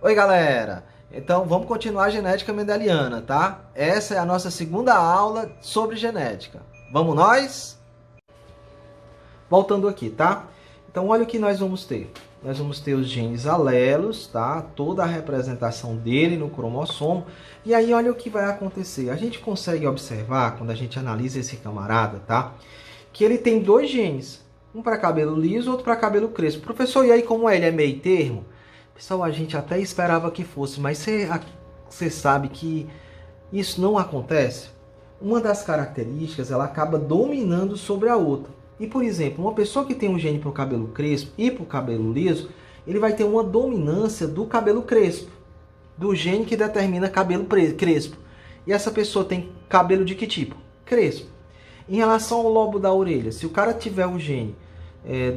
Oi, galera! Então, vamos continuar a genética mendeliana, tá? Essa é a nossa segunda aula sobre genética. Vamos nós? Voltando aqui, tá? Então, olha o que nós vamos ter. Nós vamos ter os genes alelos, tá? Toda a representação dele no cromossomo. E aí, olha o que vai acontecer. A gente consegue observar, quando a gente analisa esse camarada, tá? Que ele tem dois genes. Um para cabelo liso, outro para cabelo crespo. Professor, e aí como é? Ele é meio termo? Pessoal, a gente até esperava que fosse, mas você sabe que isso não acontece? Uma das características, ela acaba dominando sobre a outra. E, por exemplo, uma pessoa que tem um gene para o cabelo crespo e para o cabelo liso, ele vai ter uma dominância do cabelo crespo, do gene que determina cabelo crespo. E essa pessoa tem cabelo de que tipo? Crespo. Em relação ao lobo da orelha, se o cara tiver o gene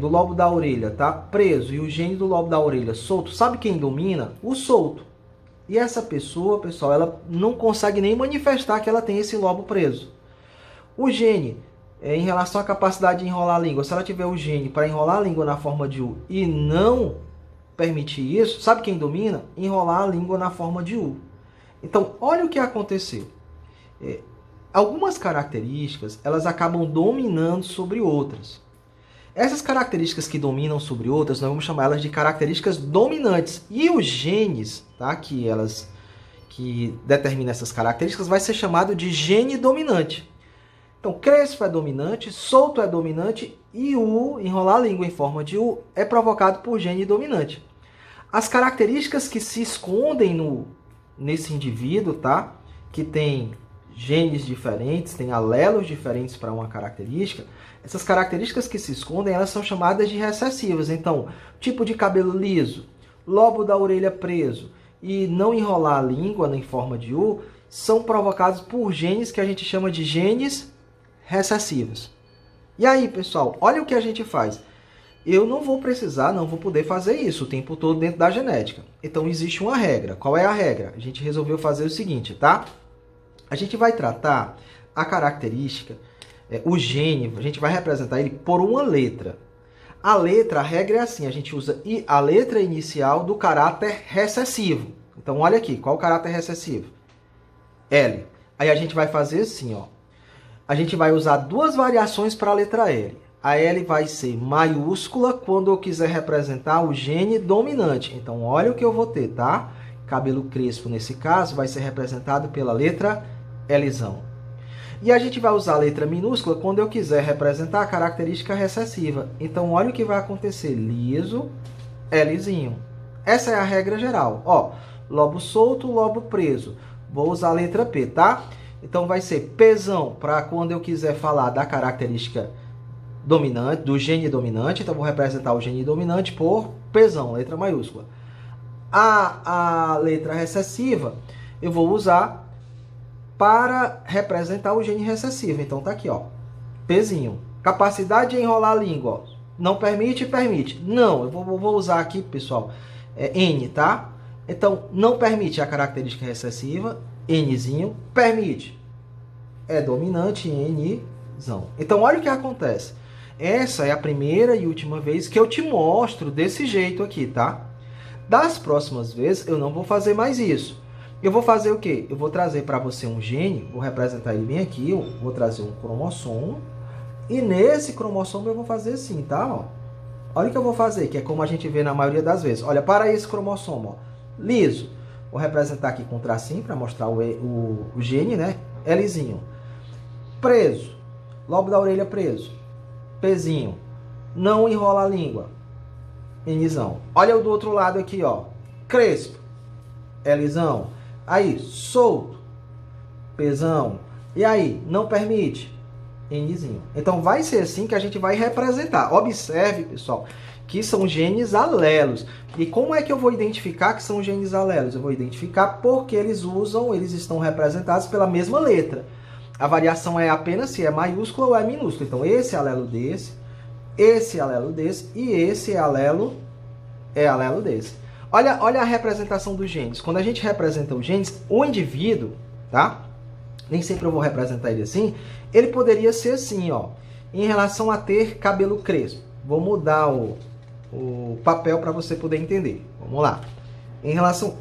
do lobo da orelha, tá, preso, e o gene do lobo da orelha solto, sabe quem domina? O solto. E essa pessoa, pessoal, ela não consegue nem manifestar que ela tem esse lobo preso. O gene, em relação à capacidade de enrolar a língua, se ela tiver o gene para enrolar a língua na forma de U e não permitir isso, sabe quem domina? Enrolar a língua na forma de U. Então, olha o que aconteceu. Algumas características, elas acabam dominando sobre outras. Essas características que dominam sobre outras, nós vamos chamar elas de características dominantes. E os genes, tá, que determinam essas características, vai ser chamado de gene dominante. Então, crespo é dominante, solto é dominante e o enrolar a língua em forma de U é provocado por gene dominante. As características que se escondem nesse indivíduo, tá, que tem genes diferentes, tem alelos diferentes para uma característica, essas características que se escondem, elas são chamadas de recessivas. Então, tipo de cabelo liso, lobo da orelha preso e não enrolar a língua em forma de U, são provocados por genes que a gente chama de genes recessivos. E aí, pessoal, olha o que a gente faz. Eu não vou poder fazer isso o tempo todo dentro da genética. Então, existe uma regra. Qual é a regra? A gente resolveu fazer o seguinte, tá? A gente vai tratar a característica, o gene, a gente vai representar ele por uma letra. A letra, a regra é assim, a gente usa a letra inicial do caráter recessivo. Então, olha aqui, qual o caráter recessivo? L. Aí a gente vai fazer assim, ó. A gente vai usar duas variações para a letra L. A L vai ser maiúscula quando eu quiser representar o gene dominante. Então, olha o que eu vou ter, tá? Cabelo crespo, nesse caso, vai ser representado pela letra Lzão. E a gente vai usar a letra minúscula quando eu quiser representar a característica recessiva. Então, olha o que vai acontecer. Liso, Lzinho. Essa é a regra geral. Ó, lobo solto, lobo preso. Vou usar a letra P, tá? Então, vai ser Pzão para quando eu quiser falar da característica dominante, do gene dominante. Então, vou representar o gene dominante por Pzão, letra maiúscula. A letra recessiva eu vou usar para representar o gene recessivo. Então tá aqui, ó, Pzinho. Capacidade de enrolar a língua, ó. Não permite, permite. Não, eu vou usar aqui, pessoal, N, tá? Então, não permite a característica recessiva, Nzinho. Permite, é dominante, Nzão. Então, olha o que acontece. Essa é a primeira e última vez que eu te mostro desse jeito aqui, tá? Das próximas vezes, eu não vou fazer mais isso. Eu vou fazer o quê? Eu vou trazer para você um gene, vou representar ele bem aqui, eu vou trazer um cromossomo, e nesse cromossomo eu vou fazer assim, tá? Ó, olha o que eu vou fazer, que é como a gente vê na maioria das vezes. Olha, para esse cromossomo, ó, liso, vou representar aqui com um tracinho para mostrar o gene, né? Lzinho. Preso, lobo da orelha preso, Pzinho. Não enrola a língua, Nzão. Olha o do outro lado aqui, ó, crespo, Lzão. Aí, solto, Pzão. E aí, não permite, Nzinho. Então, vai ser assim que a gente vai representar. Observe, pessoal, que são genes alelos. E como é que eu vou identificar que são genes alelos? Eu vou identificar porque eles estão representados pela mesma letra. A variação é apenas se é maiúscula ou é minúscula. Então, esse é alelo desse e esse é alelo desse. Olha a representação dos genes. Quando a gente representa os genes, o indivíduo, tá? Nem sempre eu vou representar ele assim. Ele poderia ser assim, ó. Em relação a ter cabelo crespo. Vou mudar o papel para você poder entender. Vamos lá. Em relação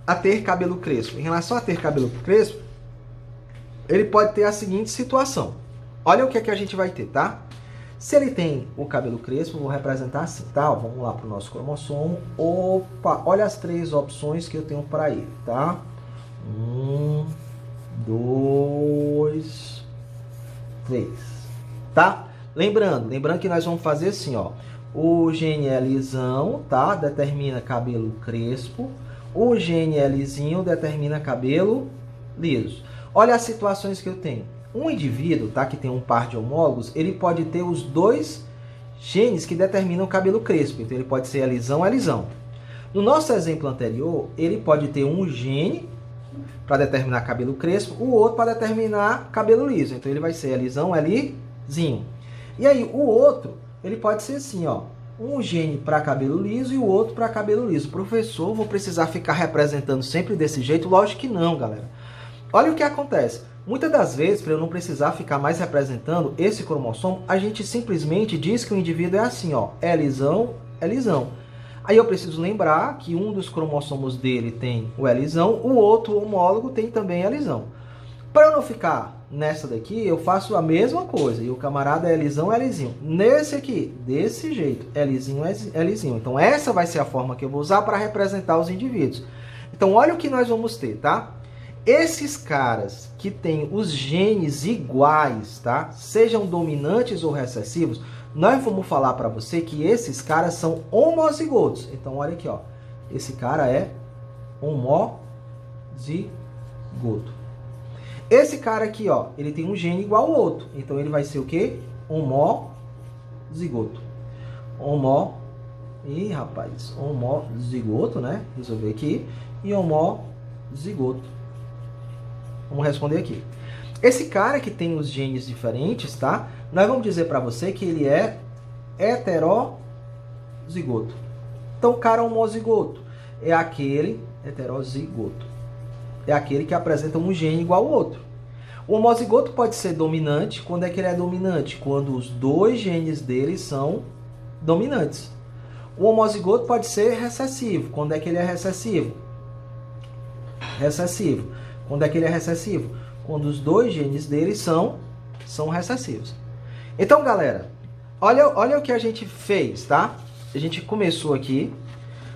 a ter cabelo crespo. Em relação a ter cabelo crespo, ele pode ter a seguinte situação. Olha o que é que a gente vai ter, tá? Se ele tem o cabelo crespo, vou representar assim, tá? Vamos lá para o nosso cromossomo. Opa, olha as 3 opções que eu tenho para ele, tá? 1, 2, 3, tá? Lembrando que nós vamos fazer assim, ó. O gene Lzão, tá? Determina cabelo crespo. O gene Lzinho determina cabelo liso. Olha as situações que eu tenho. Um indivíduo, tá, que tem um par de homólogos, ele pode ter os 2 genes que determinam o cabelo crespo. Então ele pode ser Lzão, Lzão. No nosso exemplo anterior, ele pode ter um gene para determinar cabelo crespo, o outro para determinar cabelo liso. Então ele vai ser Lzão, Lzinho. E aí o outro, ele pode ser assim, ó, um gene para cabelo liso e o outro para cabelo liso. Professor, vou precisar ficar representando sempre desse jeito? Lógico que não, galera. Olha o que acontece. Muitas das vezes, para eu não precisar ficar mais representando esse cromossomo, a gente simplesmente diz que o indivíduo é assim, ó, Lzão, Lzão. Aí eu preciso lembrar que um dos cromossomos dele tem o Lzão, o outro homólogo tem também Lzão. Para eu não ficar nessa daqui, eu faço a mesma coisa. E o camarada é Lzão, Lzinho. Nesse aqui, desse jeito, Lzinho, Lzinho. Então essa vai ser a forma que eu vou usar para representar os indivíduos. Então olha o que nós vamos ter, tá? Esses caras que têm os genes iguais, tá? Sejam dominantes ou recessivos, nós vamos falar para você que esses caras são homozigotos. Então olha aqui, ó. Esse cara é homozigoto. Esse cara aqui, ó, ele tem um gene igual ao outro. Então ele vai ser o quê? Homozigoto. Homozigoto, né? Resolver aqui. E homozigoto. Vamos responder aqui. Esse cara que tem os genes diferentes, tá? Nós vamos dizer para você que ele é heterozigoto. Então, cara homozigoto é aquele heterozigoto. É aquele que apresenta um gene igual ao outro. O homozigoto pode ser dominante. Quando é que ele é dominante? Quando os 2 genes dele são dominantes. O homozigoto pode ser recessivo. Quando é que ele é recessivo? Recessivo. Quando é que ele é recessivo? Quando os 2 genes dele são recessivos. Então, galera, olha o que a gente fez, tá? A gente começou aqui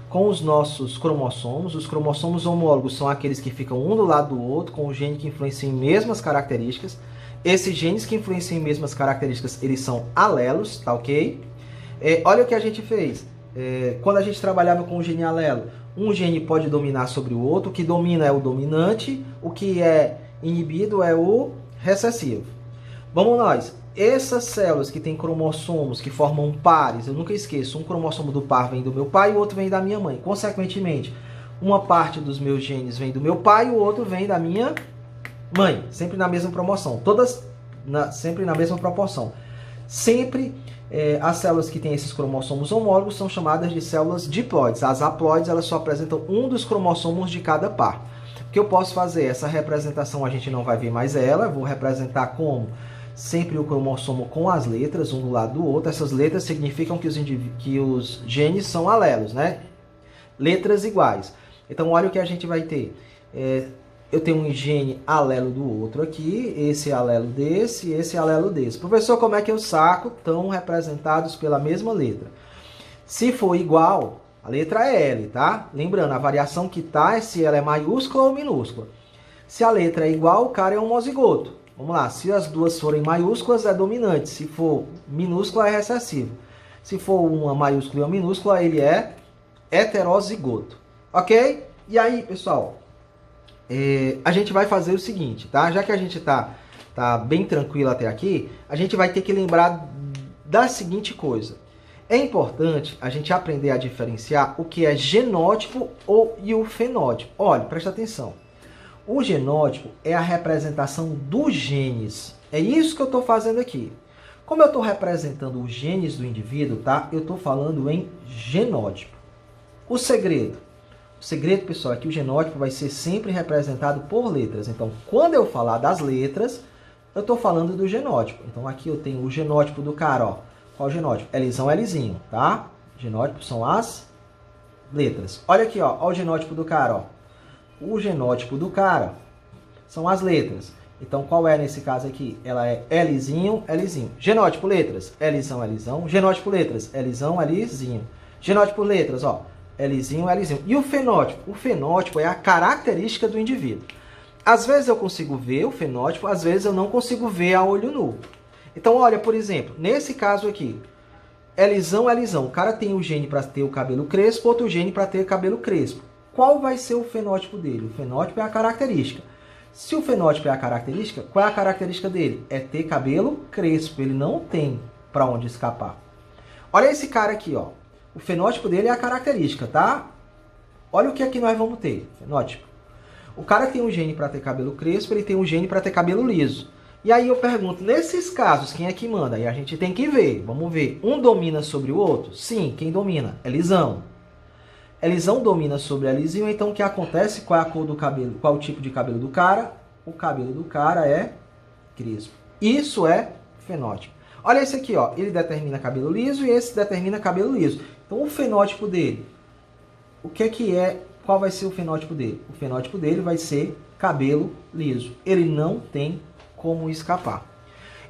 com os nossos cromossomos. Os cromossomos homólogos são aqueles que ficam um do lado do outro, com o gene que influencia em mesmas características. Esses genes que influenciam em mesmas características, eles são alelos, tá ok? Olha o que a gente fez. Quando a gente trabalhava com o gene alelo, um gene pode dominar sobre o outro. O que domina é o dominante, o que é inibido é o recessivo. Vamos nós. Essas células que têm cromossomos que formam pares, eu nunca esqueço, um cromossomo do par vem do meu pai e o outro vem da minha mãe. Consequentemente, uma parte dos meus genes vem do meu pai e o outro vem da minha mãe. Sempre na mesma proporção. Sempre na mesma proporção. Sempre as células que têm esses cromossomos homólogos são chamadas de células diploides. As haploides, elas só apresentam um dos cromossomos de cada par. O que eu posso fazer? Essa representação a gente não vai ver mais ela. Eu vou representar como? Sempre o cromossomo com as letras, um do lado do outro. Essas letras significam que os genes são alelos, né? Letras iguais. Então, olha o que a gente vai ter. Eu tenho um gene alelo do outro aqui, esse alelo desse e esse alelo desse. Professor, como é que eu saco? Estão representados pela mesma letra. Se for igual, a letra é L, tá? Lembrando, a variação que tá é se ela é maiúscula ou minúscula. Se a letra é igual, o cara é homozigoto. Vamos lá, se as duas forem maiúsculas, é dominante. Se for minúscula, é recessivo. Se for uma maiúscula e uma minúscula, ele é heterozigoto. Ok? E aí, pessoal, a gente vai fazer o seguinte, tá? Já que a gente tá bem tranquilo até aqui, a gente vai ter que lembrar da seguinte coisa. É importante a gente aprender a diferenciar o que é genótipo e o fenótipo. Olha, presta atenção. O genótipo é a representação dos genes. É isso que eu estou fazendo aqui. Como eu estou representando os genes do indivíduo, tá? Eu estou falando em genótipo. O segredo, pessoal, é que o genótipo vai ser sempre representado por letras. Então, quando eu falar das letras, eu estou falando do genótipo. Então, aqui eu tenho o genótipo do cara, ó. Qual o genótipo? Lzão, Lzinho, tá? Genótipo são as letras. Olha aqui, ó o genótipo do cara, ó. O genótipo do cara são as letras. Então, qual é nesse caso aqui? Ela é Lzinho, Lzinho. Genótipo letras, Lzão, Lzão. Genótipo letras, Lzão, Lzinho. Genótipo letras, ó, Lzinho, Lzinho. E o fenótipo? O fenótipo é a característica do indivíduo. Às vezes eu consigo ver o fenótipo, às vezes eu não consigo ver a olho nu. Então, olha, por exemplo, nesse caso aqui, Lzão, Lzão. O cara tem o gene para ter o cabelo crespo, outro gene para ter cabelo crespo. Qual vai ser o fenótipo dele? O fenótipo é a característica. Se o fenótipo é a característica, qual é a característica dele? É ter cabelo crespo. Ele não tem para onde escapar. Olha esse cara aqui, ó. O fenótipo dele é a característica, tá? Olha o que aqui nós vamos ter. Fenótipo. O cara tem um gene para ter cabelo crespo, ele tem um gene para ter cabelo liso. E aí eu pergunto, nesses casos, quem é que manda? Aí a gente tem que ver. Vamos ver. Um domina sobre o outro? Sim, quem domina? É lisão. Lzão domina sobre a lisinho, então o que acontece? Qual é a cor do cabelo? Qual é o tipo de cabelo do cara? O cabelo do cara é crespo. Isso é fenótipo. Olha esse aqui, ó. Ele determina cabelo liso e esse determina cabelo liso. Então o fenótipo dele, o que é? Qual vai ser o fenótipo dele? O fenótipo dele vai ser cabelo liso. Ele não tem como escapar.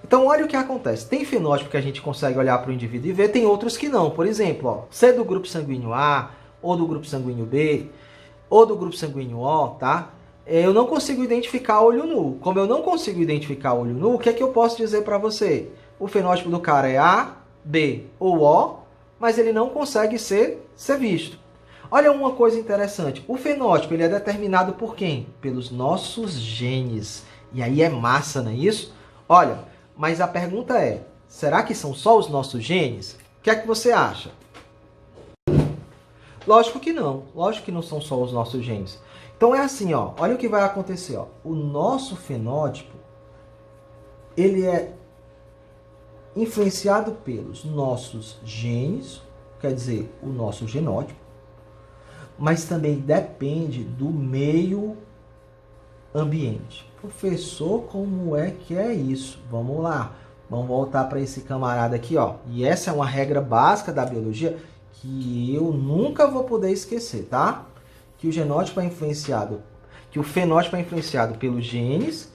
Então olha o que acontece. Tem fenótipo que a gente consegue olhar para o indivíduo e ver, tem outros que não. Por exemplo, ó, você é do grupo sanguíneo A, ou do grupo sanguíneo B, ou do grupo sanguíneo O, tá? Eu não consigo identificar olho nu. Como eu não consigo identificar olho nu, o que é que eu posso dizer para você? O fenótipo do cara é A, B ou O, mas ele não consegue ser visto. Olha uma coisa interessante. O fenótipo ele é determinado por quem? Pelos nossos genes. E aí é massa, não é isso? Olha, mas a pergunta é, será que são só os nossos genes? O que é que você acha? Lógico que não. Lógico que não são só os nossos genes. Então é assim, ó. Olha o que vai acontecer, ó. O nosso fenótipo, ele é influenciado pelos nossos genes, quer dizer, o nosso genótipo, mas também depende do meio ambiente. Professor, como é que é isso? Vamos lá. Vamos voltar para esse camarada aqui, ó. E essa é uma regra básica da biologia que eu nunca vou poder esquecer, tá? Que o genótipo é influenciado, que o fenótipo é influenciado pelos genes,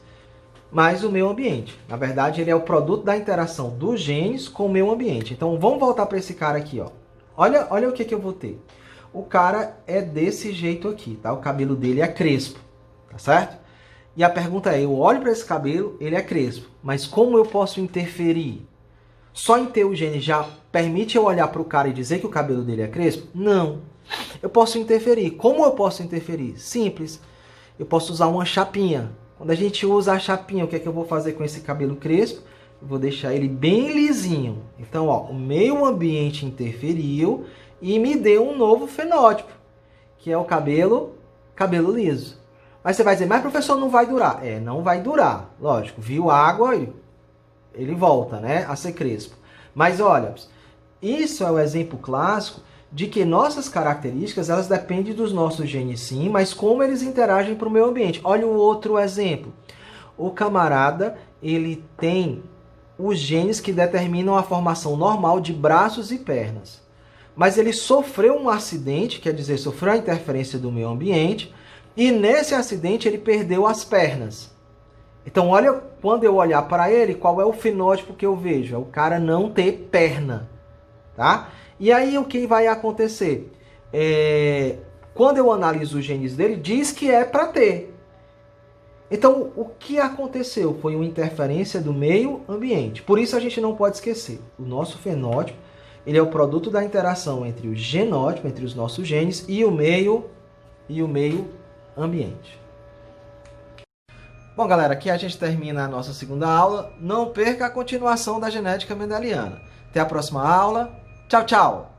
mais o meio ambiente. Na verdade, ele é o produto da interação dos genes com o meio ambiente. Então, vamos voltar para esse cara aqui, ó. Olha o que eu vou ter. O cara é desse jeito aqui, tá? O cabelo dele é crespo, tá certo? E a pergunta é, eu olho para esse cabelo, ele é crespo, mas como eu posso interferir? Só em ter o gene já permite eu olhar para o cara e dizer que o cabelo dele é crespo? Não. Eu posso interferir. Como eu posso interferir? Simples. Eu posso usar uma chapinha. Quando a gente usa a chapinha, o que é que eu vou fazer com esse cabelo crespo? Eu vou deixar ele bem lisinho. Então, ó, o meio ambiente interferiu e me deu um novo fenótipo, que é o cabelo liso. Mas você vai dizer, mas professor, não vai durar. É, não vai durar. Lógico, viu água, ele volta, né, a ser crespo. Mas olha, isso é o exemplo clássico de que nossas características, elas dependem dos nossos genes sim, mas como eles interagem para o meio ambiente. Olha o outro exemplo. O camarada, ele tem os genes que determinam a formação normal de braços e pernas. Mas ele sofreu um acidente, quer dizer, sofreu a interferência do meio ambiente, e nesse acidente ele perdeu as pernas. Então, olha, quando eu olhar para ele, qual é o fenótipo que eu vejo? É o cara não ter perna, tá? E aí, o que vai acontecer? Quando eu analiso os genes dele, diz que é para ter. Então, o que aconteceu? Foi uma interferência do meio ambiente. Por isso, a gente não pode esquecer. O nosso fenótipo, ele é o produto da interação entre o genótipo, entre os nossos genes, e o meio ambiente. Bom, galera, aqui a gente termina a nossa segunda aula. Não perca a continuação da genética mendeliana. Até a próxima aula. Tchau, tchau!